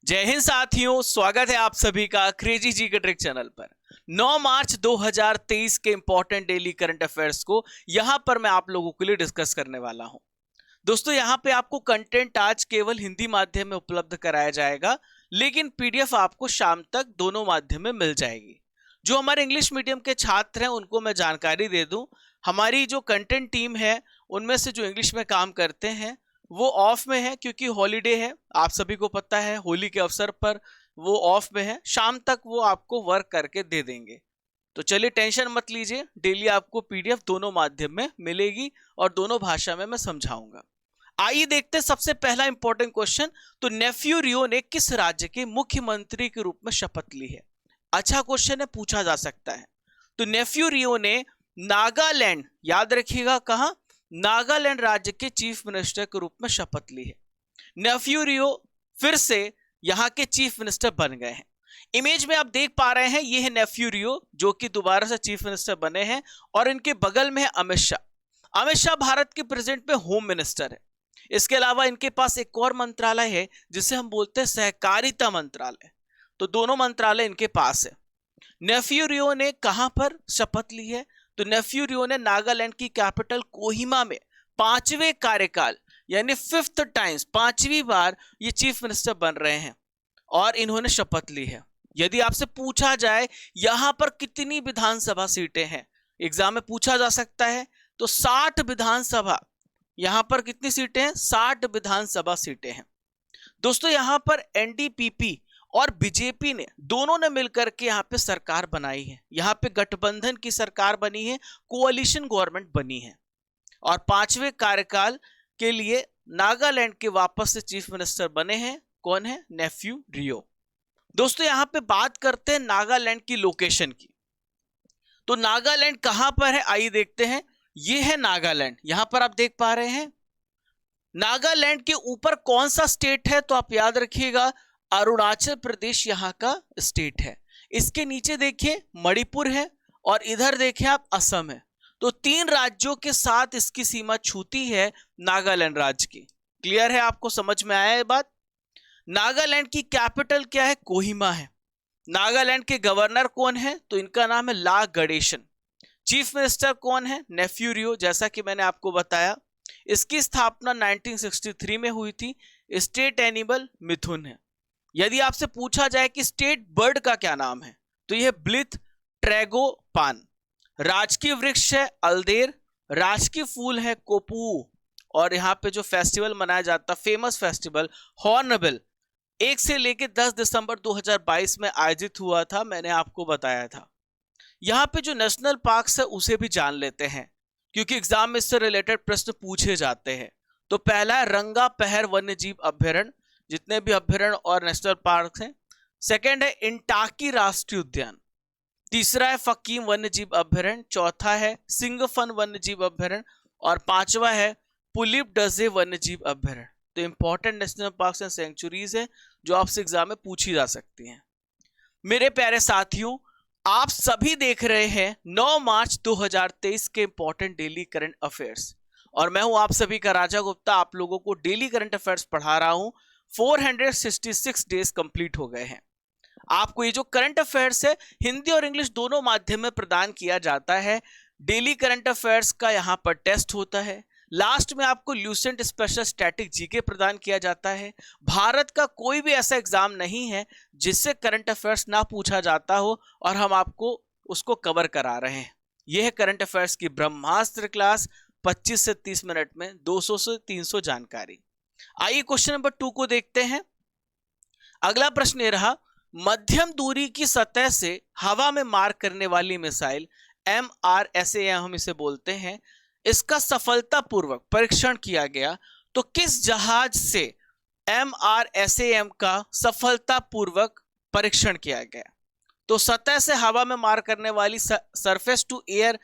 जय हिंद साथियों, स्वागत है आप सभी का क्रेजी जी के ट्रिक चैनल पर। 9 मार्च 2023 के इंपॉर्टेंट डेली करंट अफेयर्स को यहां पर मैं आप लोगों के लिए डिस्कस करने वाला हूं। दोस्तों, यहां पे आपको कंटेंट आज केवल हिंदी माध्यम में उपलब्ध कराया जाएगा, लेकिन पीडीएफ आपको शाम तक दोनों माध्यम में मिल जाएगी। जो हमारे इंग्लिश मीडियम के छात्र हैं उनको मैं जानकारी दे दूं, हमारी जो कंटेंट टीम है उनमें से जो इंग्लिश में काम करते हैं वो ऑफ में है, क्योंकि हॉलीडे है। आप सभी को पता है, होली के अवसर पर वो ऑफ में है। शाम तक वो आपको वर्क करके दे देंगे। तो चलिए, टेंशन मत लीजिए, डेली आपको पीडीएफ दोनों माध्यम में मिलेगी और दोनों भाषा में मैं समझाऊंगा। आइए देखते हैं सबसे पहला इंपॉर्टेंट क्वेश्चन। तो नेफ्यू रियो ने किस राज्य के मुख्यमंत्री के रूप में शपथ ली है? अच्छा क्वेश्चन है, पूछा जा सकता है। तो नेफ्यू रियो ने नागालैंड, याद रखिएगा कहां, नागालैंड राज्य के चीफ मिनिस्टर के रूप में शपथ ली है। नेफ्यू रियो फिर से यहां के चीफ मिनिस्टर बन गए हैं। इमेज में आप देख पा रहे हैं, ये है नेफ्यू रियो जो कि दोबारा से चीफ मिनिस्टर बने हैं, और इनके बगल में है अमित शाह। अमित शाह भारत के प्रेजेंट में होम मिनिस्टर है। इसके अलावा इनके पास एक और मंत्रालय है जिसे हम बोलते हैं सहकारिता मंत्रालय। तो दोनों मंत्रालय इनके पास है। नेफ्यू रियो ने कहां पर शपथ ली है? तो नेफ्यू रियो ने नागालैंड की कैपिटल कोहिमा में 5वें कार्यकाल यानी 5th टाइम्स, 5वीं बार ये चीफ मिनिस्टर बन रहे हैं और इन्होंने शपथ ली है। यदि आपसे पूछा जाए यहां पर कितनी विधानसभा सीटें हैं, एग्जाम में पूछा जा सकता है, तो 60 विधानसभा। यहां पर कितनी सीटें हैं? 60 विधानसभा सीटें हैं। दोस्तों, यहां पर एनडीपीपी और बीजेपी ने दोनों ने मिलकर के यहां पे सरकार बनाई है। यहां पे गठबंधन की सरकार बनी है, कोalition गवर्नमेंट बनी है। और 5वें कार्यकाल के लिए नागालैंड के वापस से चीफ मिनिस्टर बने हैं। कौन है? नेफ्यू रियो। दोस्तों, यहां पे बात करते हैं नागालैंड की लोकेशन की। तो नागालैंड कहां पर है, आइए देखते हैं। ये है नागालैंड, यहां पर आप देख पा रहे हैं। नागालैंड के ऊपर कौन सा स्टेट है? तो आप याद रखिएगा, अरुणाचल प्रदेश यहां का स्टेट है। इसके नीचे देखिए मणिपुर है, और इधर देखिए आप असम है। तो 3 राज्यों के साथ इसकी सीमा छूती है नागालैंड राज्य की। क्लियर है? आपको समझ में आया ये बात? नागालैंड की कैपिटल क्या है? कोहिमा है। नागालैंड के गवर्नर कौन है? तो इनका नाम है ला गणेशन। चीफ मिनिस्टर कौन है? नेफ्यू रियो, जैसा कि मैंने आपको बताया। इसकी स्थापना 1963 में हुई थी। स्टेट एनिमल मिथुन है। यदि आपसे पूछा जाए कि स्टेट बर्ड का क्या नाम है, तो यह ब्लिथ ट्रैगोपान। राजकीय वृक्ष है अल्देर। राजकीय फूल है कोपू। और यहां पे जो फेस्टिवल मनाया जाता, फेमस फेस्टिवल हॉर्नबिल, 1 से लेकर 10 दिसंबर 2022 में आयोजित हुआ था, मैंने आपको बताया था। यहां पे जो नेशनल पार्क्स है उसे भी जान लेते हैं, क्योंकि एग्जाम में इससे रिलेटेड प्रश्न पूछे जाते हैं। तो पहला है रंगा पहर वन्य जीव अभ्यारण्य, जितने भी अभ्यारण्य और नेशनल पार्क हैं। सेकंड है इंटाकी राष्ट्रीय उद्यान। तीसरा है फकीम वन्य जीव अभ्यारण्य। चौथा है सिंगफन वन्य जीव अभ्यारण्य। और 5वां है पुलिप डजे वन्य जीव अभ्यारण्य। तो important national parks and sanctuaries है जो आपसे एग्जाम में पूछी जा सकती हैं। मेरे प्यारे साथियों, आप सभी देख रहे हैं 9 मार्च 2023 के इंपॉर्टेंट डेली करंट अफेयर्स, और मैं हूं आप सभी का राजा गुप्ता। आप लोगों को डेली करंट अफेयर्स पढ़ा रहा हूं। 466 डेज कंप्लीट हो गए हैं। आपको ये जो करंट अफेयर्स है हिंदी और इंग्लिश दोनों माध्यम में प्रदान किया जाता है। डेली करंट अफेयर्स का यहां पर टेस्ट होता है। लास्ट में आपको ल्यूसेंट स्पेशल स्टैटिक जीके प्रदान किया जाता है। भारत का कोई भी ऐसा एग्जाम नहीं है जिससे करंट अफेयर्स ना पूछा जाता हो, और हम आपको उसको कवर करा रहे हैं। यह है करंट अफेयर्स की ब्रह्मास्त्र क्लास। 25 से 30 मिनट में 200 से 300 जानकारी। आइए क्वेश्चन नंबर 2 को देखते हैं। अगला प्रश्न ये रहा, मध्यम दूरी की सतह से हवा में मार करने वाली मिसाइल MRSAM हम इसे बोलते हैं, इसका सफलतापूर्वक परीक्षण किया गया। तो किस जहाज से MRSAM का सफलतापूर्वक परीक्षण किया गया? तो सतह से हवा में मार करने वाली, सरफेस टू एयर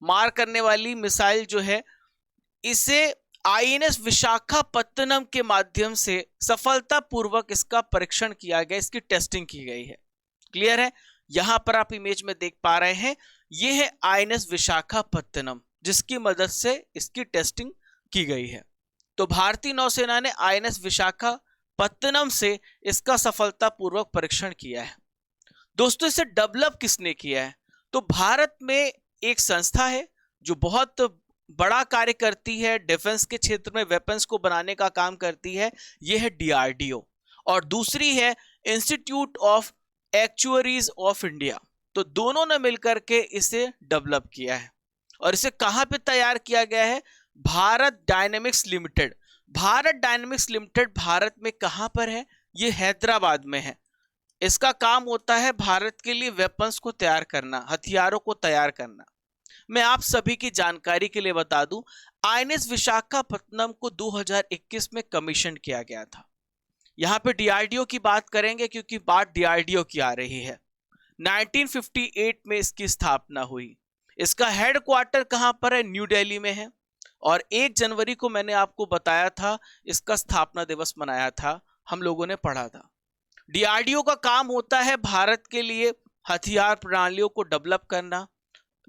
मार करने वाली मिसाइल जो है, इसे INS विशाखापत्तनम के माध्यम से सफलतापूर्वक इसका परीक्षण किया गया, इसकी टेस्टिंग की गई है। क्लियर है? यहां पर आप इमेज में देख पा रहे हैं, यह है INS विशाखापत्तनम, जिसकी मदद से इसकी टेस्टिंग की गई है। तो भारतीय नौसेना ने INS विशाखा पत्तनम से इसका सफलतापूर्वक परीक्षण किया है। दोस्तों इसे डेवलप किसने किया है? तो भारत में एक संस्था है जो बहुत बड़ा कार्य करती है, डिफेंस के क्षेत्र में वेपन्स को बनाने का काम करती है, यह है डीआरडीओ। और दूसरी है institute of actuaries of India. तो दोनों ने मिलकर के इसे डेवलप किया है। और इसे कहां पे तैयार किया गया है? Bharat dynamics limited. Bharat dynamics limited Bharat में कहां पर है? ये हैदराबाद में है। इसका काम होता है भारत के लिए वेपन्स को तैयार करना, हथियारों को तैयार करना। मैं आप सभी की जानकारी के लिए बता दूं, आईएनएस विशाखापत्तनम को 2021 में कमीशन किया गया था। यहां पे डीआरडीओ की बात करेंगे क्योंकि बात डीआरडीओ की आ रही है। 1958 में इसकी स्थापना हुई। इसका हेडक्वार्टर कहां पर है? न्यू दिल्ली में है। और 1 जनवरी को मैंने आपको बताया था इसका स्थापना दिवस मनाया था, हम लोगों ने पढ़ा था। डीआरडीओ का काम होता है भारत के लिए हथियार प्रणालियों को डेवलप करना।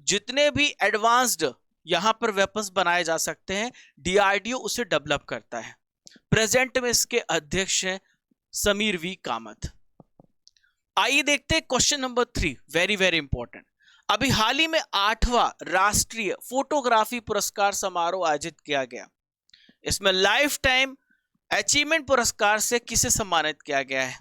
जितने भी एडवांस्ड यहां पर वेपन्स बनाए जा सकते हैं, डीआरडीओ उसे डेवलप करता है। प्रेजेंट में इसके अध्यक्ष हैं समीर वी कामत। आइए देखते हैं question number 3, very very important. अभी हाल ही में 8वां राष्ट्रीय फोटोग्राफी पुरस्कार समारोह आयोजित किया गया। इसमें लाइफ टाइम अचीवमेंट पुरस्कार से किसे सम्मानित किया गया है?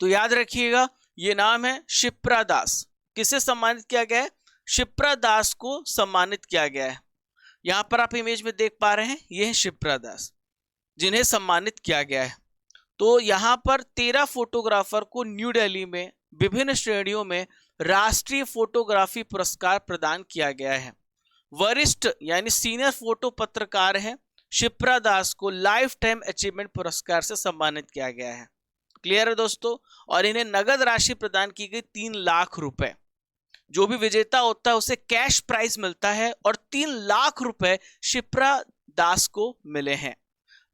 तो याद रखिएगा, ये नाम है शिप्रा दास। किसे सम्मानित किया गया है? शिप्रा दास को सम्मानित किया गया है। यहां पर आप इमेज में देख पा रहे हैं, ये है शिप्रा दास जिन्हें सम्मानित किया गया है। तो यहां पर 13 फोटोग्राफर को न्यू दिल्ली में विभिन्न श्रेणियों में राष्ट्रीय फोटोग्राफी पुरस्कार प्रदान किया गया है। वरिष्ठ यानी सीनियर फोटो पत्रकार हैं शिप्रा दास को लाइफ टाइम अचीवमेंट पुरस्कार से सम्मानित किया गया है। क्लियर है दोस्तों? और इन्हें नगद राशि प्रदान की गई 3 लाख रुपए। जो भी विजेता होता है उसे कैश प्राइज मिलता है और 3 लाख रुपए शिप्रा दास को मिले हैं।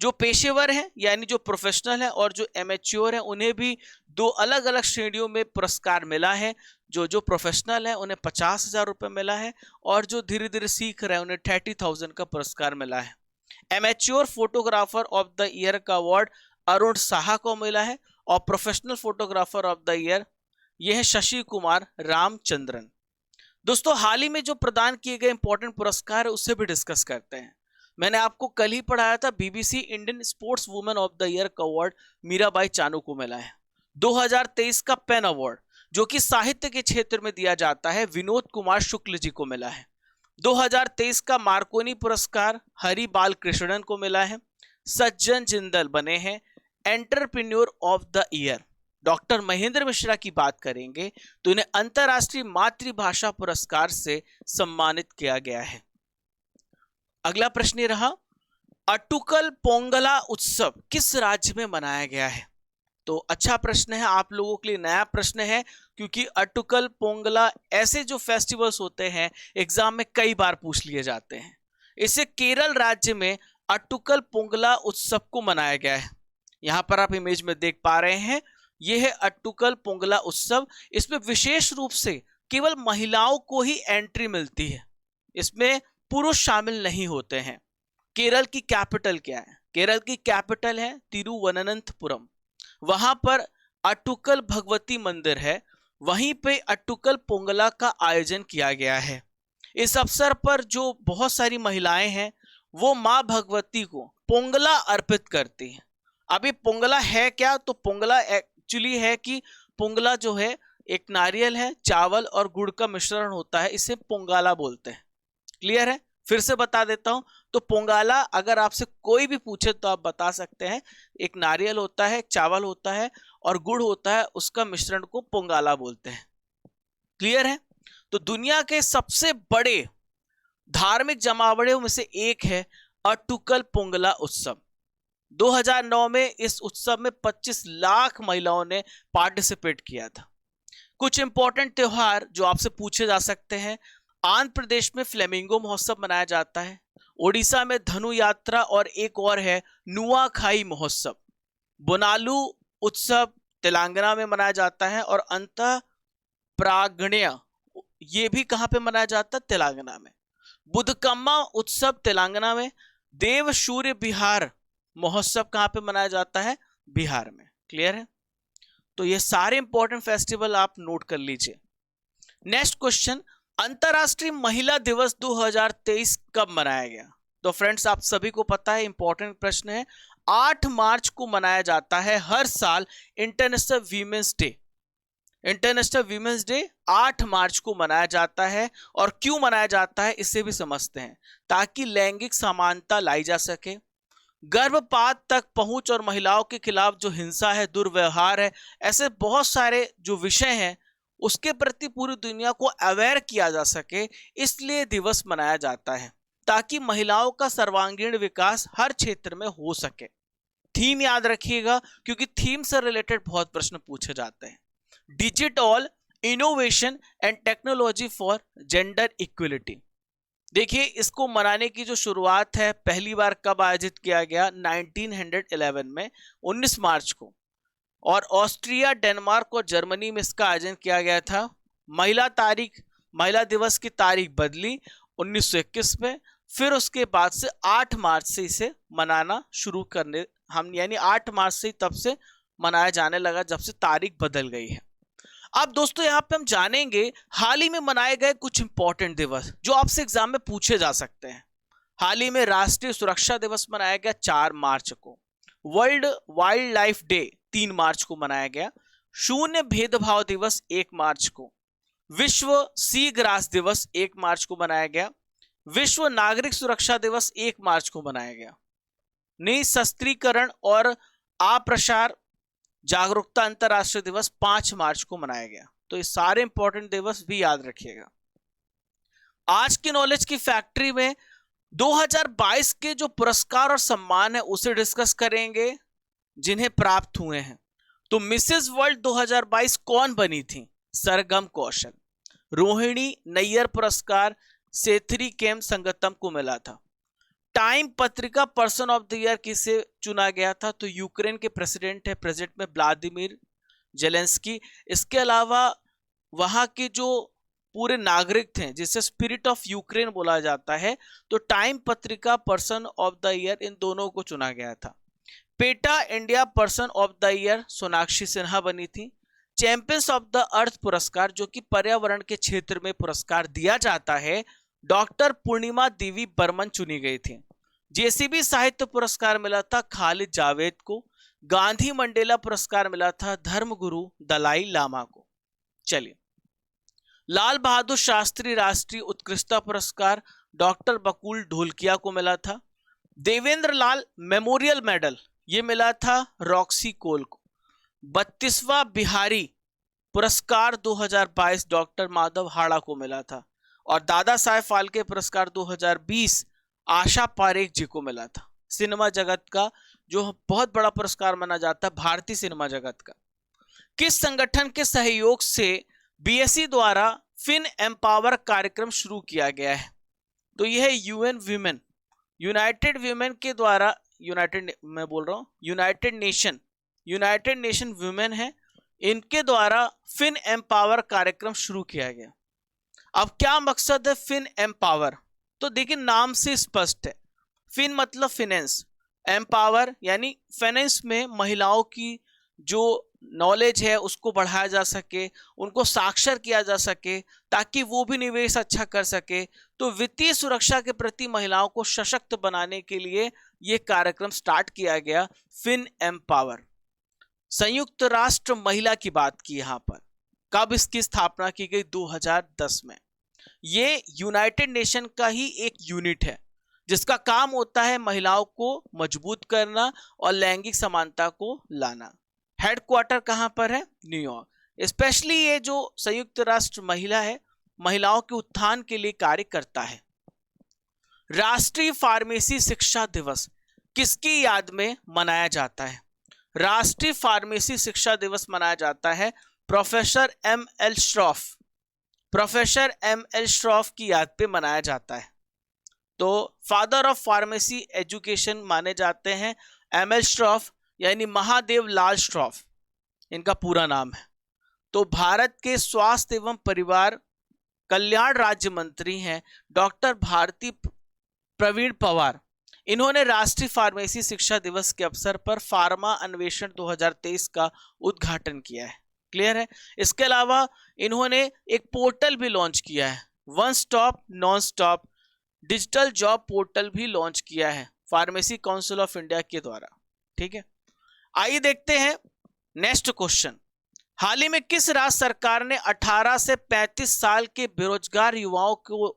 जो पेशेवर हैं यानी जो प्रोफेशनल है और जो एमेच्योर है उन्हें भी 2 अलग अलग श्रेणियों में पुरस्कार मिला है। जो प्रोफेशनल है उन्हें 50,000 रुपए मिला है और जो धीरे धीरे सीख रहे हैं उन्हें 30,000 का पुरस्कार मिला है। Amateur photographer of the year का अवार्ड अरुण साहा को मिला है और professional photographer of the year यह है शशि कुमार रामचंद्रन। दोस्तों हाल ही में जो प्रदान किए गए इंपॉर्टेंट पुरस्कार है उससे भी डिस्कस करते हैं। मैंने आपको कल ही पढ़ाया था BBC Indian sports women of the year का अवार्ड मीराबाई चानू को मिला है। 2023 का पेन अवार्ड जो कि साहित्य के क्षेत्र में दिया जाता है विनोद कुमार शुक्ल जी को मिला है। 2023 का मार्कोनी पुरस्कार हरि बाल कृष्णन को मिला है। सज्जन जिंदल बने हैं entrepreneur of the year. Doctor Mahendra Mishra की बात करेंगे तो इन्हें अंतरराष्ट्रीय मातृभाषा पुरस्कार से सम्मानित किया गया है। अगला प्रश्न रहा, अट्टुकल पोंगला उत्सव किस राज्य में मनाया गया है? तो अच्छा प्रश्न है, आप लोगों के लिए नया प्रश्न है क्योंकि अट्टुकल पोंगला ऐसे जो फेस्टिवल्स होते हैं एग्जाम में कई बार पूछ लिए जाते हैं। इसे केरल राज्य में अट्टुकल पोंगला उत्सव को मनाया गया है। यहां पर आप इमेज में देख पा रहे हैं, यह है अट्टुकल पोंगला उत्सव। इसमें विशेष रूप से केवल महिलाओं को ही एंट्री मिलती है, इसमें पुरुष शामिल नहीं होते हैं। केरल की कैपिटल क्या है? केरल की कैपिटल है तिरुवनंतपुरम। वहां पर अट्टुकल भगवती मंदिर है, वहीं पे अट्टुकल पोंगला का आयोजन किया गया है। इस अवसर पर जो बहुत सारी महिलाएं हैं वो मां भगवती को पोंगला अर्पित करती हैं। अभी पोंगला है क्या? तो पोंगला एक्चुअली है कि पोंगला जो है एक नारियल है, चावल और गुड़ का मिश्रण होता है, इसे पोंगला बोलते हैं। क्लियर है? फिर से बता देता हूं। तो पोंगला अगर आपसे कोई भी पूछे तो आप बता सकते हैं, एक नारियल होता है, चावल होता है और गुड़ होता है, उसका मिश्रण को पोंगला बोलते हैं। क्लियर है? तो दुनिया के सबसे बड़े धार्मिक जमावड़े में से एक है अट्टुकल पोंगला उत्सव। 2009 में इस उत्सव में 25 लाख महिलाओं ने पार्टिसिपेट किया था। कुछ इंपॉर्टेंट त्योहार जो आपसे पूछे जा सकते हैं, आंध्र प्रदेश में फ्लेमिंगो महोत्सव मनाया जाता है, ओडिशा में धनु यात्रा और एक और है नुआखाई महोत्सव। बोनालू उत्सव तेलंगाना में मनाया जाता है और अंत प्रागण्य ये भी कहां पे मनाया जाता है? तेलंगाना में। बुधकम्मा उत्सव तेलंगाना में। देव सूर्य बिहार महोत्सव कहां पे मनाया जाता है? बिहार में। क्लियर है? तो ये सारे इंपॉर्टेंट फेस्टिवल आप नोट कर लीजिए। नेक्स्ट क्वेश्चन, अंतरराष्ट्रीय महिला दिवस 2023 कब मनाया गया? तो फ्रेंड्स आप सभी को पता है, इंपॉर्टेंट प्रश्न है। 8 मार्च को मनाया जाता है हर साल international women's day. International women's day 8 मार्च को मनाया जाता है। और क्यों मनाया जाता है इसे भी समझते हैं। ताकि लैंगिक समानता लाई जा सके, गर्भपात तक पहुंच और महिलाओं के खिलाफ जो हिंसा है, दुर्व्यवहार है, ऐसे बहुत सारे जो विषय हैं उसके प्रति पूरी दुनिया को अवेयर किया जा सके, इसलिए दिवस मनाया जाता है ताकि महिलाओं का सर्वांगीण विकास हर क्षेत्र में हो सके। थीम याद रखिएगा क्योंकि थीम से रिलेटेड बहुत प्रश्न पूछे जाते हैं। Digital innovation and technology for gender equality. देखिए इसको मनाने की जो शुरुआत है पहली बार कब आयोजित किया गया? 1911 में 19 मार्च को। और ऑस्ट्रिया, डेनमार्क और जर्मनी में इसका आयोजन किया गया था। महिला दिवस की तारीख बदली 1921 में। फिर उसके बाद से 8 मार्च से इसे मनाना शुरू करने हम, यानी 8 मार्च से तब से मनाया जाने लगा जब से तारीख बदल गई है। अब दोस्तों यहाँ पे हम जानेंगे हाल ही में मनाए गए कुछ इंपॉर्टेंट दिवस जो आपसे एग्जाम में पूछे जा सकते हैं। हाल ही में राष्ट्रीय सुरक्षा दिवस मनाया गया 4 मार्च को। वर्ल्ड वाइल्ड लाइफ डे 3 मार्च को मनाया गया। शून्य भेदभाव दिवस 1 मार्च को। विश्व सी ग्रास दिवस 1 मार्च को मनाया गया। विश्व नागरिक सुरक्षा दिवस 1 मार्च को मनाया गया। निशस्त्रीकरण और अप्रसार जागरूकता अंतरराष्ट्रीय दिवस 5 मार्च को मनाया गया। तो ये सारे इंपॉर्टेंट दिवस भी याद रखिएगा। आज की नॉलेज की फैक्ट्री में 2022 के जो पुरस्कार और सम्मान है उसे डिस्कस करेंगे जिन्हें प्राप्त हुए हैं। तो मिसेस वर्ल्ड 2022 कौन बनी थी? सरगम कौशल। रोहिणी नैयर पुरस्कार सेथरी केम संगतम को मिला था। टाइम पत्रिका पर्सन ऑफ द ईयर किसे चुना गया था? तो यूक्रेन के प्रेसिडेंट है प्रेजेंट में व्लादिमीर जेलेंस्की। इसके अलावा वहां के जो पूरे नागरिक थे जिसे स्पिरिट ऑफ यूक्रेन बोला जाता है, तो टाइम पत्रिका person of the year in दोनों को चुना गया था। PETA India person of the year Sonakshi Sinha बनी थी। चैंपियंस ऑफ द अर्थ पुरस्कार जो कि पर्यावरण के क्षेत्र में पुरस्कार दिया जाता है, डॉक्टर पूर्णिमा देवी बर्मन चुनी गई थी। जेसीबी साहित्य पुरस्कार मिला था खालिद जावेद को। गांधी मंडेला पुरस्कार मिला था धर्मगुरु दलाई लामा को। चलिए, लाल बहादुर शास्त्री राष्ट्रीय उत्कृष्टता पुरस्कार डॉक्टर बकुल ढोलकिया को मिला था। देवेंद्र लाल मेमोरियल मेडल ये मिला था रॉक्सी कोल को। 32वां बिहारी पुरस्कार 2022 डॉक्टर माधव हाड़ा को मिला था। और दादा साहेब फाल्के पुरस्कार 2020 आशा पारेख जी को मिला था। सिनेमा जगत का जो बहुत बड़ा पुरस्कार माना जाता है, भारतीय सिनेमा जगत का। किस संगठन के सहयोग से बीएसई द्वारा फिन एम्पावर कार्यक्रम शुरू किया गया है? तो यह है यूएन वीमेन, यूनाइटेड वीमेन के द्वारा, यूनाइटेड नेशन वीमेन है, इनके द्वारा फिन एम्पावर कार्यक्रम शुरू किया गया। अब क्या मकसद है फिन एम्पावर? तो देखिए नाम से स्पष्ट है। फिन मतलब फिनेंस, एम्पावर यानी फाइनेंस में महिलाओं की जो नॉलेज है उसको बढ़ाया जा सके, उनको साक्षर किया जा सके ताकि वो भी निवेश अच्छा कर सके। तो वित्तीय सुरक्षा के प्रति महिलाओं को सशक्त बनाने के लिए ये कार्यक्रम स्टार्ट किया गया, फिन एम्पावर। संयुक्त राष्ट्र महिला की बात की यहाँ पर, कब इसकी स्थापना की गई? 2010 में। ये यूनाइटेड नेशन का ही एक यूनिट है जिसका काम होता है महिलाओं को मजबूत करना और लैंगिक समानता को लाना। हेडक्वार्टर कहां पर है? न्यूयॉर्क। स्पेशली ये जो संयुक्त राष्ट्र महिला है, महिलाओं के उत्थान के लिए कार्य करता है। राष्ट्रीय फार्मेसी शिक्षा दिवस किसकी याद में मनाया जाता है? राष्ट्रीय फार्मेसी शिक्षा दिवस मनाया जाता है प्रोफेसर एम.एल. श्रॉफ की याद पे मनाया जाता है। तो फादर ऑफ फार्मेसी एजुकेशन माने जाते हैं एम.एल. श्रॉफ, यानी महादेव लाल श्रॉफ इनका पूरा नाम है। तो भारत के स्वास्थ्य एवं परिवार कल्याण राज्य मंत्री हैं डॉक्टर भारती प्रवीण पवार। इन्होंने राष्ट्रीय फार्मेसी शिक्षा दिवस के अवसर पर फार्मा अन्वेषण 2023 का उद्घाटन किया है। क्लियर है। इसके अलावा इन्होंने एक पोर्टल भी लॉन्च किया है, one stop non stop digital job portal भी लॉन्च किया है फार्मेसी काउंसिल ऑफ इंडिया के द्वारा। ठीक है, आइए देखते हैं नेक्स्ट क्वेश्चन। हाल ही में किस राज्य सरकार ने 18 से 35 साल के बेरोजगार युवाओं को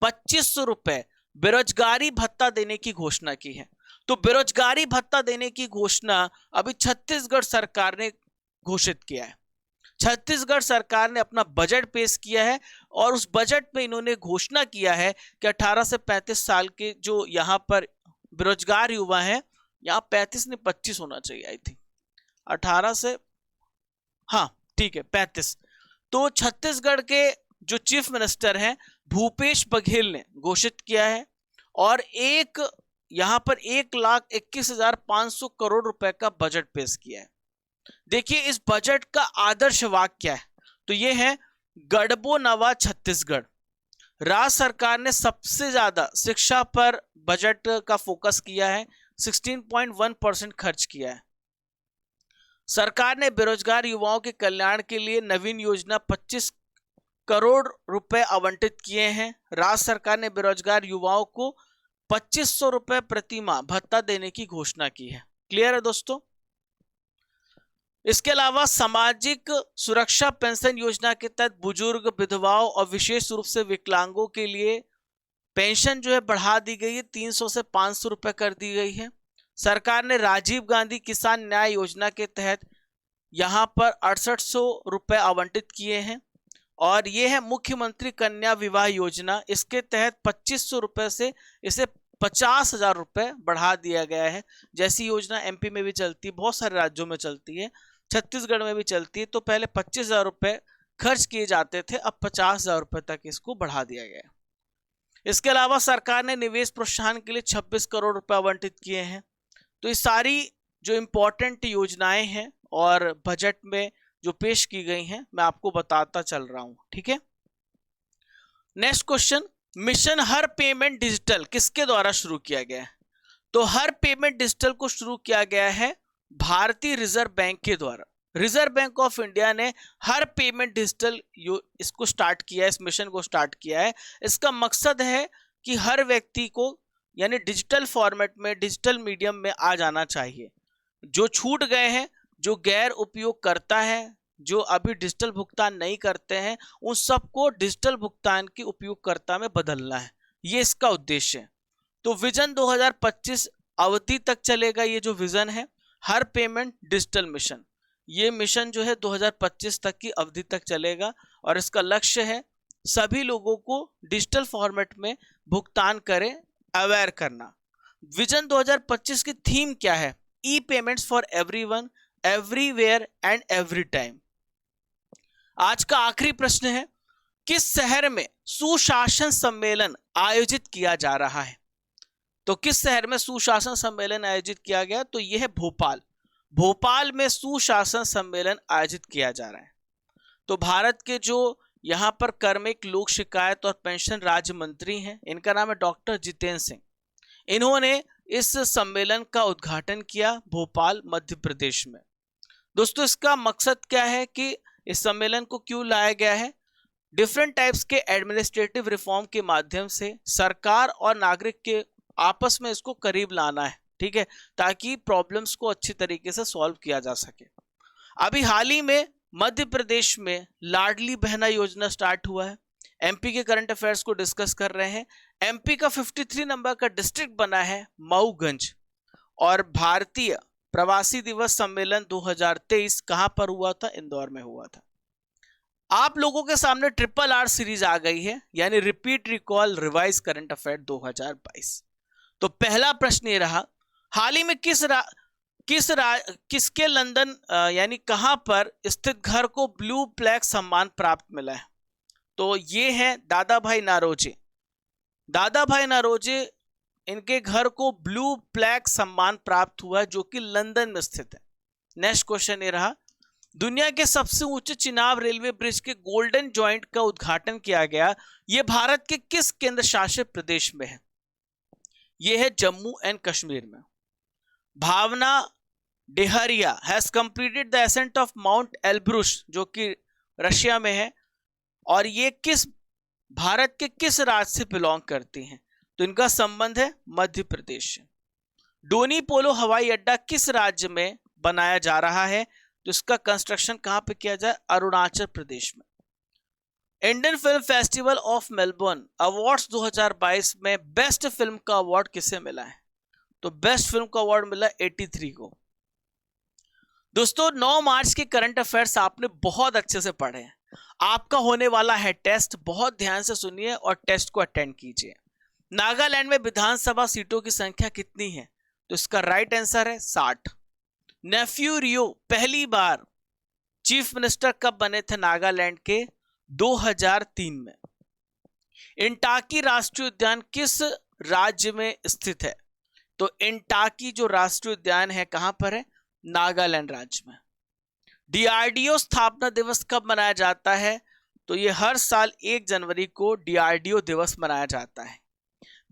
2500 रुपए बेरोजगारी भत्ता देने की घोषणा की है? तो बेरोजगारी भत्ता देने की घोषणा अभी छत्तीसगढ़ सरकार ने घोषित किया है। छत्तीसगढ़ सरकार ने अपना बजट पेश किया है और उस बजट में इन्होंने घोषणा किया है कि 18 से 35 साल के जो यहाँ पर बेरोजगार युवा हैं, यहाँ 35 नहीं 25 होना चाहिए आई थिंक, 18 से, हाँ ठीक है 35। तो छत्तीसगढ़ के जो चीफ मिनिस्टर हैं भूपेश बघेल ने घोषित किया है और यहाँ पर 1,21,500 करोड़ रुपए का बजट पेश किया है। देखिए इस बजट का आदर्श वाक्य क्या है, तो ये है गढ़बो नवा छत्तीसगढ़। राज्य सरकार ने सबसे ज्यादा शिक्षा पर बजट का फोकस किया है, 16.1% खर्च किया है। सरकार ने बेरोजगार युवाओं के कल्याण के लिए नवीन योजना 25 करोड़ रुपए आवंटित किए हैं। राज्य सरकार ने बेरोजगार युवाओं को 2500 रुपए प्रति माह भत्ता देने की घोषणा की है। क्लियर है दोस्तों। इसके अलावा सामाजिक सुरक्षा पेंशन योजना के तहत बुजुर्ग, विधवाओं और विशेष रूप से विकलांगों के लिए पेंशन जो है बढ़ा दी गई है, 300 से 500 रुपए कर दी गई है। सरकार ने राजीव गांधी किसान न्याय योजना के तहत यहां पर 6800 रुपए आवंटित किए हैं और यह है मुख्यमंत्री कन्या विवाह योजना। इसके तहत 2500 रुपए से इसे 50,000 रुपए बढ़ा दिया गया है। जैसी योजना एमपी में भी चलती है, बहुत सारे राज्यों में चलती है, छत्तीसगढ़ में भी चलती है। तो पहले 25,000 रुपए खर्च किए जाते थे, अब 50,000 रुपए तक इसको बढ़ा दिया गया है। इसके अलावा सरकार ने निवेश प्रोत्साहन के लिए 26 करोड़ रुपए आवंटित किए हैं। तो ये सारी जो इंपॉर्टेंट योजनाएं हैं और बजट में जो पेश की गई हैं मैं आपको बताता चल रहा हूं। ठीक है, नेक्स्ट क्वेश्चन, मिशन हर पेमेंट डिजिटल किसके द्वारा शुरू किया गया है? तो हर पेमेंट डिजिटल को शुरू किया गया है भारतीय रिजर्व बैंक के द्वारा। रिजर्व बैंक ऑफ इंडिया ने हर पेमेंट डिजिटल इसको स्टार्ट किया है, इस मिशन को स्टार्ट किया है। इसका मकसद है कि हर व्यक्ति को यानी डिजिटल फॉर्मेट में, डिजिटल मीडियम में आ जाना चाहिए। जो छूट गए हैं, जो गैर उपयोग करता है, जो अभी डिजिटल भुगतान नहीं करते हैं, उन सबको डिजिटल भुगतान की उपयोगकर्ता में बदलना है, ये इसका उद्देश्य है। तो विजन 2025 अवधि तक चलेगा ये जो विजन है हर पेमेंट डिजिटल मिशन। ये मिशन जो है 2025 तक की अवधि तक चलेगा और इसका लक्ष्य है सभी लोगों को डिजिटल फॉर्मेट में भुगतान करें, अवेयर करना। विजन 2025 की थीम क्या है? E payments for everyone, everywhere and every time. आज का आखिरी प्रश्न है, किस शहर में सुशासन सम्मेलन आयोजित किया जा रहा है? तो किस शहर में सुशासन सम्मेलन आयोजित किया गया? तो यह है भोपाल। भोपाल में सुशासन सम्मेलन आयोजित किया जा रहा है। तो भारत के जो यहां पर कार्मिक, लोक शिकायत और पेंशन राज्य मंत्री हैं, इनका नाम है डॉक्टर जितेंद्र सिंह। इन्होंने इस सम्मेलन का उद्घाटन किया भोपाल, मध्य प्रदेश में। दोस्तों इसका मकसद क्या है कि इस सम्मेलन को क्यों लाया गया है? डिफरेंट टाइप्स के एडमिनिस्ट्रेटिव रिफॉर्म के माध्यम से सरकार और नागरिक के आपस में इसको करीब लाना है। ठीक है, ताकि प्रॉब्लम्स को अच्छी तरीके से सॉल्व किया जा सके। अभी हाल ही में मध्य प्रदेश में लाडली बहना योजना स्टार्ट हुआ है। एमपी के करंट अफेयर्स को डिस्कस कर रहे हैं। एमपी का 53 नंबर का डिस्ट्रिक्ट बना है मऊगंज। और भारतीय प्रवासी दिवस सम्मेलन 2023 कहां पर हुआ था? इंदौर में हुआ था। आप लोगों के सामने RRR सीरीज आ गई है, यानी repeat, recall, revise current affair 2022। तो पहला प्रश्न ये रहा, हाल ही में किसके लंदन यानी कहां पर स्थित घर को ब्लू प्लैग सम्मान प्राप्त मिला है? तो ये है दादा भाई नारोजे। दादा भाई नारोजे, इनके घर को ब्लू प्लैग सम्मान प्राप्त हुआ जो कि लंदन में स्थित है। नेक्स्ट क्वेश्चन ये रहा, दुनिया के सबसे ऊंचे चिनाब रेलवे ब्रिज के गोल्डन जॉइंट का उद्घाटन किया गया, यह भारत के किस केंद्र शासित प्रदेश में है? ये है जम्मू एंड कश्मीर में। Bhawna Dehariya has completed the ascent of Mount Elbrus, जो कि रशिया में है, और ये किस भारत के किस राज्य से बिलोंग करती हैं? तो इनका संबंध है मध्य प्रदेश से। डोनी पोलो हवाई अड्डा किस राज्य में बनाया जा रहा है? तो इसका कंस्ट्रक्शन कहां पे किया जाए? अरुणाचल प्रदेश में। Indian film festival of Melbourne awards 2022 में बेस्ट फिल्म का अवार्ड किसे मिला है? तो बेस्ट फिल्म का अवार्ड मिला 83 को। दोस्तों 9 मार्च के करंट अफेयर्स आपने बहुत अच्छे से पढ़े हैं। आपका होने वाला है टेस्ट, बहुत ध्यान से सुनिए और टेस्ट को अटेंड कीजिए। नागालैंड में विधानसभा सीटों की संख्या कितनी है? तो इसका राइट आंसर है 60। नेफ्यू रियो पहली बार चीफ मिनिस्टर कब बने थे नागालैंड के? 2003 में। इंटाकी राष्ट्रीय उद्यान किस राज्य में स्थित है? तो इंटाकी जो राष्ट्रीय उद्यान है कहां पर है? नागालैंड राज्य में। डीआरडीओ स्थापना दिवस कब मनाया जाता है? तो ये हर साल 1 जनवरी को डीआरडीओ दिवस मनाया जाता है।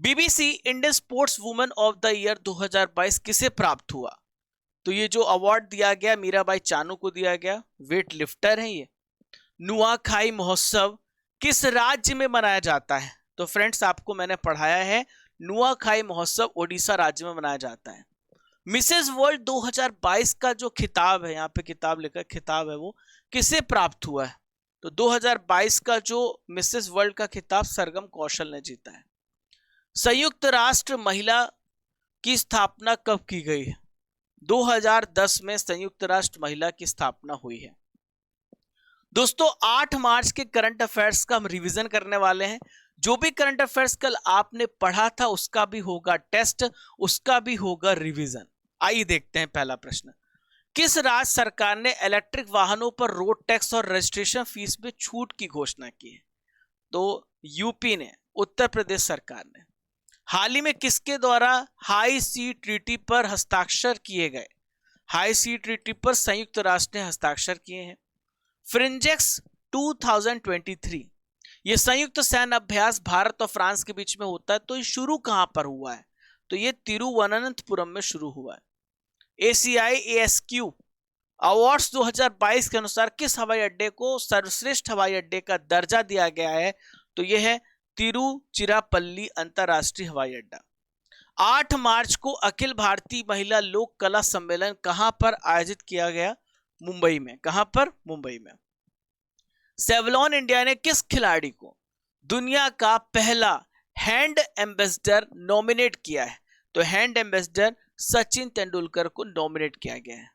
BBC Indian sports women of the year 2022 किसे प्राप्त हुआ? तो ये जो अवार्ड दिया गया मीराबाई चानू को दिया गया, वेट लिफ्टर है ये। नुआखाई महोत्सव किस राज्य में मनाया जाता है? तो फ्रेंड्स आपको मैंने पढ़ाया है, नुआखाई महोत्सव ओडिशा राज्य में मनाया जाता है। मिसेस वर्ल्ड 2022 का जो खिताब है, यहाँ पे किताब लिखा खिताब है, वो किसे प्राप्त हुआ है? तो 2022 का जो मिसेस वर्ल्ड का खिताब सरगम कौशल ने जीता है। संयुक्त राष्ट्र महिला की स्थापना कब की गई है? 2010 में संयुक्त राष्ट्र महिला की स्थापना हुई है। दोस्तों 8 मार्च के करंट अफेयर्स का हम रिवीजन करने वाले हैं। जो भी करंट अफेयर्स कल आपने पढ़ा था उसका भी होगा टेस्ट, उसका भी होगा रिवीजन। आइए देखते हैं पहला प्रश्न। किस राज्य सरकार ने इलेक्ट्रिक वाहनों पर रोड टैक्स और रजिस्ट्रेशन फीस में छूट की घोषणा की है? तो यूपी ने, उत्तर प्रदेश सरकार ने। हाल ही में किसके द्वारा हाई सी ट्रीटी पर हस्ताक्षर किए गए? हाई सी ट्रीटी पर संयुक्त राष्ट्र ने हस्ताक्षर किए हैं। फ्रिंजेक्स 2023 ये संयुक्त सैन्य अभ्यास भारत और फ्रांस के बीच में होता है, तो ये शुरू कहां पर हुआ है? तो ये तिरुवनंतपुरम में शुरू हुआ है। एसीआई एएसक्यू अवार्ड्स 2022 के अनुसार किस हवाई अड्डे को सर्वश्रेष्ठ हवाई अड्डे का दर्जा दिया गया है? तो यह है तिरुचिरापल्ली अंतरराष्ट्रीय हवाई अड्डा। 8 मार्च को अखिल भारतीय महिला लोक कला सम्मेलन कहां पर आयोजित किया गया? मुंबई में। कहां पर? मुंबई में। सेवलॉन इंडिया ने किस खिलाड़ी को दुनिया का पहला हैंड एम्बेसडर नॉमिनेट किया है? तो हैंड एम्बेसडर सचिन तेंदुलकर को नॉमिनेट किया गया है।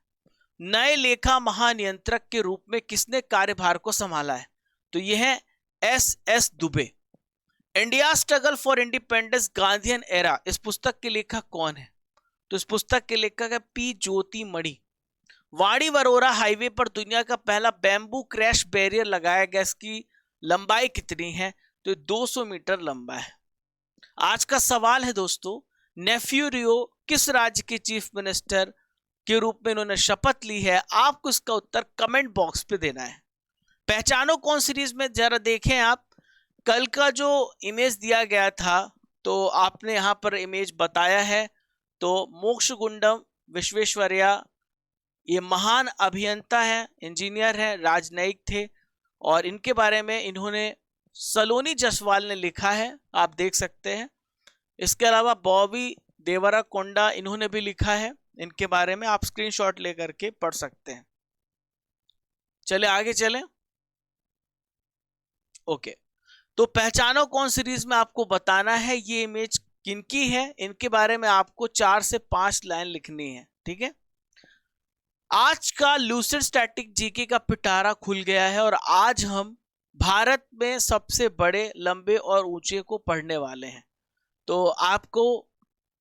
नए लेखा महानियंत्रक के रूप में किसने कार्यभार को संभाला है? तो यह है S Dubey. India struggle for independence Gandhian era, इस पुस्तक के लेखक कौन है? तो इस पुस्तक के लेखक है पी ज्योति मणि। वाड़ी वरोरा हाईवे पर दुनिया का पहला बैम्बू क्रैश बैरियर लगाया गया, इसकी लंबाई कितनी है? तो 200 मीटर लंबा है। आज का सवाल है दोस्तों, नेफ्यू रियो किस राज्य के चीफ मिनिस्टर के रूप में इन्होंने शपथ ली है? आपको इसका उत्तर कमेंट बॉक्स पे देना है। पहचानो कौन सीरीज में जरा देखें आप, कल का जो इमेज दिया गया था तो आपने यहां पर इमेज बताया है। तो मोक्षगुंडम विश्वेश्वरैया ये महान अभियंता है, इंजीनियर है, राजनयिक थे, और इनके बारे में इन्होंने सलोनी जसवाल ने लिखा है, आप देख सकते हैं। इसके अलावा बॉबी देवराकोंडा इन्होंने भी लिखा है, इनके बारे में आप स्क्रीनशॉट लेकर के पढ़ सकते हैं। चले आगे चलें। ओके, तो पहचानो कौन सीरीज में आपको बताना है ये इमेज किनकी है, इनके बारे में आपको 4 से 5 लाइन लिखनी है, ठीक है। आज का लूसिड स्टैटिक जीके का पिटारा खुल गया है और आज हम भारत में सबसे बड़े, लंबे और ऊंचे को पढ़ने वाले हैं। तो आपको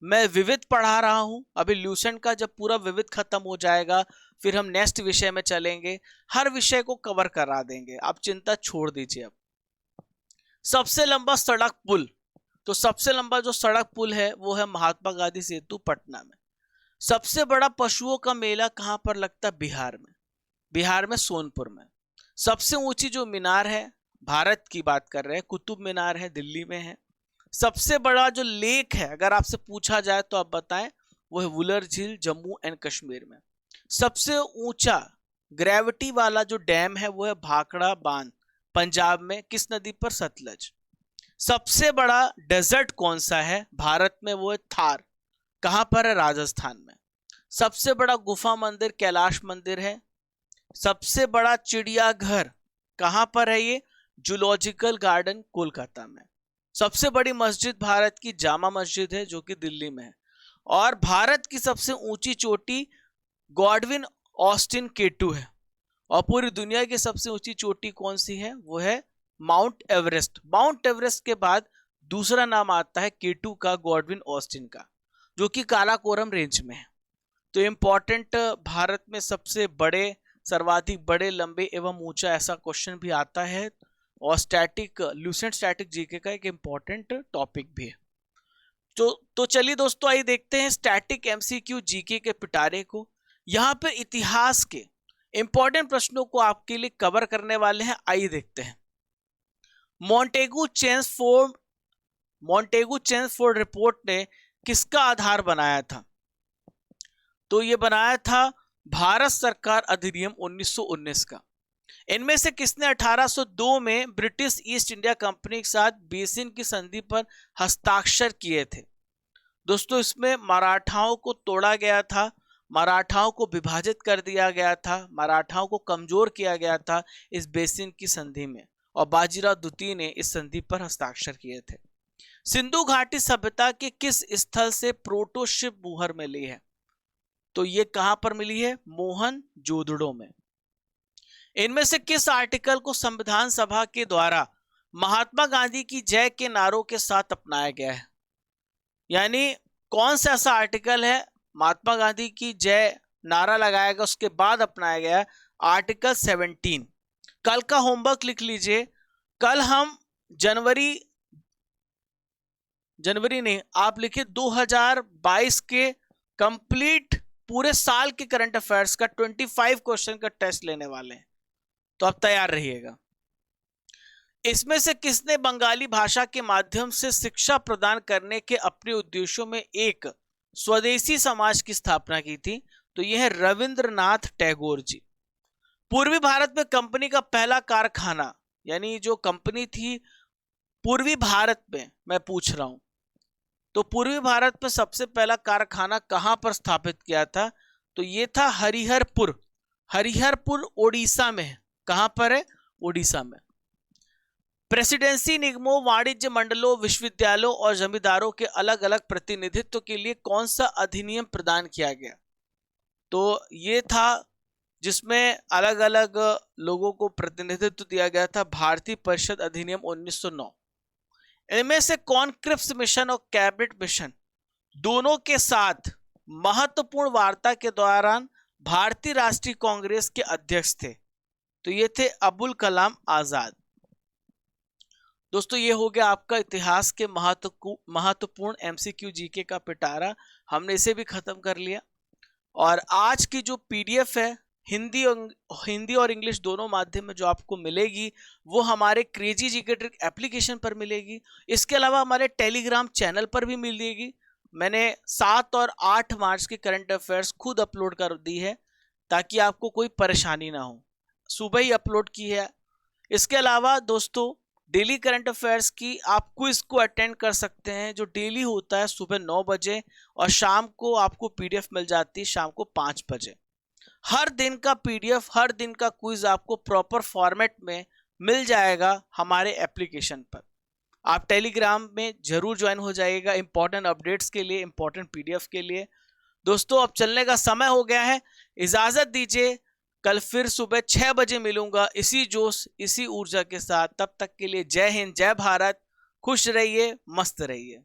मैं विविध पढ़ा रहा हूं, अभी लूसेंट का जब पूरा विविध खत्म हो जाएगा फिर हम नेक्स्ट विषय में चलेंगे, हर विषय को कवर करा देंगे, आप चिंता छोड़ दीजिए। अब सबसे लंबा सड़क पुल, तो सबसे लंबा जो सड़क पुल है वो है महात्मा गांधी सेतु पटना में। सबसे बड़ा पशुओं का मेला कहां पर लगता है? बिहार में। बिहार में सोनपुर में। सबसे ऊंची जो मीनार है, भारत की बात कर रहे हैं, कुतुब मीनार है, दिल्ली में है। सबसे बड़ा जो लेक है अगर आपसे पूछा जाए तो आप बताएं, वो है वुलर झील, जम्मू एंड कश्मीर में। सबसे ऊंचा ग्रेविटी वाला जो डैम है वो है भाखड़ा बांध, पंजाब में, किस नदी पर? सतलज। सबसे बड़ा डेजर्ट कौन सा है भारत में? वो है थार, कहां पर है? राजस्थान में। सबसे बड़ा गुफा मंदिर कैलाश मंदिर है। सबसे बड़ा चिड़ियाघर कहां पर है? ये जूलॉजिकल गार्डन कोलकाता में। सबसे बड़ी मस्जिद भारत की जामा मस्जिद है जो कि दिल्ली में है। और भारत की सबसे ऊंची चोटी गॉडविन ऑस्टिन केटू है। और पूरी दुनिया की सबसे ऊंची चोटी कौन सी है? वो है माउंट एवरेस्ट। माउंट एवरेस्ट के बाद दूसरा नाम आता है केटू का, गॉडविन ऑस्टिन का, जो कि काराकोरम रेंज में है। तो इंपॉर्टेंट, भारत में सबसे बड़े, सर्वाधिक बड़े, लंबे एवं ऊंचा, ऐसा क्वेश्चन भी आता है। और स्टैटिक, ल्यूसेंट स्टैटिक जीके का एक इंपॉर्टेंट टॉपिक भी है। तो चलिए दोस्तों, आइए देखते हैं स्टैटिक एमसीक्यू जीके के पिटारे को। यहाँ पे इतिहास के इंपॉर्टेंट प्रश्नों को आपके लिए कवर करने वाले हैं। आइए देखते हैं। मॉन्टेगू चेम्सफोर्ड रिपोर्ट ने किसका आधार बनाया था? तो ये बनाया था भारत सरकार अधिनियम 1919 का। इनमें से किसने 1802 में ब्रिटिश ईस्ट इंडिया कंपनी के साथ बेसिन की संधि पर हस्ताक्षर किए थे? दोस्तों, इसमें मराठाओं को तोड़ा गया था, मराठाओं को विभाजित कर दिया गया था, मराठाओं को कमजोर किया गया था इस बेसिन की संधि में, और बाजीराव द्वितीय ने इस संधि पर हस्ताक्षर किए थे। सिंधु घाटी सभ्यता के किस स्थल से प्रोटोशिप मुहर मिली है? तो ये कहां पर मिली है? मोहनजोदड़ो में। इनमें से किस आर्टिकल को संविधान सभा के द्वारा महात्मा गांधी की जय के नारों के साथ अपनाया गया है? यानी कौन सा ऐसा आर्टिकल है महात्मा गांधी की जय नारा लगाया गया उसके बाद अपनाया गया है? आर्टिकल 17। कल का होमवर्क लिख लीजिए। कल हम जनवरी नहीं, आप लिखिए 2022 के कंप्लीट पूरे साल के करंट अफेयर्स का 25 क्वेश्चन का टेस्ट लेने वाले हैं, तो आप तैयार रहिएगा। इसमें से किसने बंगाली भाषा के माध्यम से शिक्षा प्रदान करने के अपने उद्देश्यों में एक स्वदेशी समाज की स्थापना की थी? तो यह है रविंद्रनाथ टैगोर जी। पूर्वी भारत में कंपनी का पहला कारखाना, यानी जो कंपनी थी पूर्वी भारत में, मैं पूछ रहा हूं, तो पूर्वी भारत में सबसे पहला कारखाना कहां पर स्थापित किया था? तो ये था हरिहरपुर ओडिशा में है। कहां पर है? ओडिशा में। प्रेसिडेंसी निगमों, वाणिज्य मंडलों, विश्वविद्यालयों और जमींदारों के अलग अलग प्रतिनिधित्व के लिए कौन सा अधिनियम प्रदान किया गया? तो ये था जिसमें अलग अलग लोगों को प्रतिनिधित्व दिया गया था, भारतीय परिषद अधिनियम 1909। इनमें से कौन क्रिप्स मिशन और कैबिनेट मिशन दोनों के साथ महत्वपूर्ण वार्ता के दौरान भारतीय राष्ट्रीय कांग्रेस के अध्यक्ष थे? तो ये थे अबुल कलाम आजाद। दोस्तों, ये हो गया आपका इतिहास के महत्वपूर्ण एमसीक्यू जीके का पिटारा। हमने इसे भी खत्म कर लिया। और आज की जो पीडीएफ है हिंदी और इंग्लिश दोनों माध्यम में जो आपको मिलेगी, वो हमारे क्रेजी जीके ट्रिक एप्लीकेशन पर मिलेगी। इसके अलावा हमारे टेलीग्राम चैनल पर भी मिलेगी। मैंने 7 और 8 मार्च के करंट अफेयर्स खुद अपलोड कर दी है ताकि आपको कोई परेशानी ना हो। सुबह ही अपलोड की है। इसके अलावा दोस्तों, डेली करंट अफेयर्स की आप क्विज को अटेंड कर सकते हैं, जो डेली होता है सुबह 9 बजे, और शाम को आपको पीडीएफ मिल जाती है शाम को 5 बजे। हर दिन का पीडीएफ, हर दिन का क्विज आपको प्रॉपर फॉर्मेट में मिल जाएगा हमारे एप्लीकेशन पर। आप टेलीग्राम में जरूर ज्वाइन हो जाइएगा इंपॉर्टेंट अपडेट्स के लिए, इंपॉर्टेंट पीडीएफ के लिए। दोस्तों, अब चलने का समय हो गया है, इजाजत दीजिए। कल फिर सुबह 6 बजे मिलूंगा इसी जोश, इसी ऊर्जा के साथ। तब तक के लिए जय हिंद, जय भारत, खुश रहिए, मस्त रहिए।